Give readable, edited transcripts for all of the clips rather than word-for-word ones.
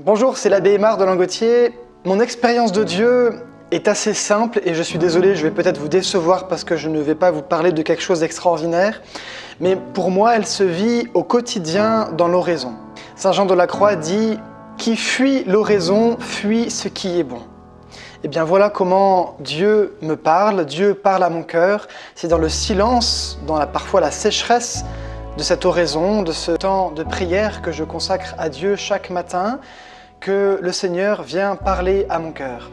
Bonjour, c'est l'abbé Aymar de Langotier. Mon expérience de Dieu est assez simple et je suis désolé, je vais peut-être vous décevoir parce que je ne vais pas vous parler de quelque chose d'extraordinaire, mais pour moi, elle se vit au quotidien dans l'oraison. Saint Jean de la Croix dit « Qui fuit l'oraison, fuit ce qui est bon ». Et bien voilà comment Dieu me parle, Dieu parle à mon cœur. C'est dans le silence, dans parfois la sécheresse de cette oraison, de ce temps de prière que je consacre à Dieu chaque matin, que le Seigneur vient parler à mon cœur.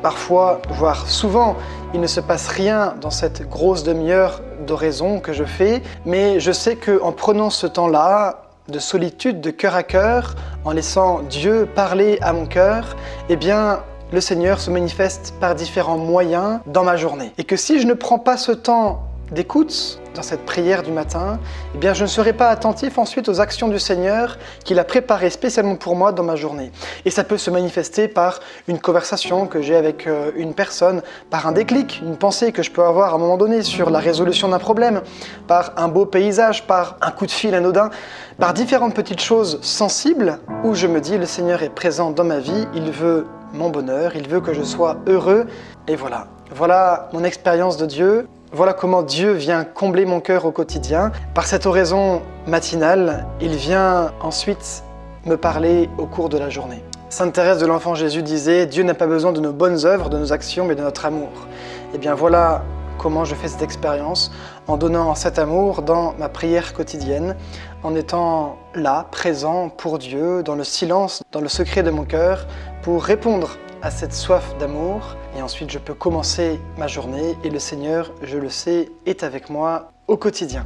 Parfois, voire souvent, il ne se passe rien dans cette grosse demi-heure d'oraison que je fais, mais je sais qu'en prenant ce temps-là, de solitude, de cœur à cœur, en laissant Dieu parler à mon cœur, eh bien, le Seigneur se manifeste par différents moyens dans ma journée. Et que si je ne prends pas ce temps d'écoute dans cette prière du matin, eh bien je ne serai pas attentif ensuite aux actions du Seigneur qu'il a préparées spécialement pour moi dans ma journée. Et ça peut se manifester par une conversation que j'ai avec une personne, par un déclic, une pensée que je peux avoir à un moment donné sur la résolution d'un problème, par un beau paysage, par un coup de fil anodin, par différentes petites choses sensibles où je me dis le Seigneur est présent dans ma vie, il veut mon bonheur, il veut que je sois heureux. Et voilà, voilà mon expérience de Dieu. Voilà comment Dieu vient combler mon cœur au quotidien. Par cette oraison matinale, il vient ensuite me parler au cours de la journée. Sainte Thérèse de l'Enfant Jésus disait « Dieu n'a pas besoin de nos bonnes œuvres, de nos actions, mais de notre amour ». Et bien voilà comment je fais cette expérience, en donnant cet amour dans ma prière quotidienne, en étant là, présent pour Dieu, dans le silence, dans le secret de mon cœur, pour répondre à cette soif d'amour. Et ensuite, je peux commencer ma journée et le Seigneur, je le sais, est avec moi au quotidien.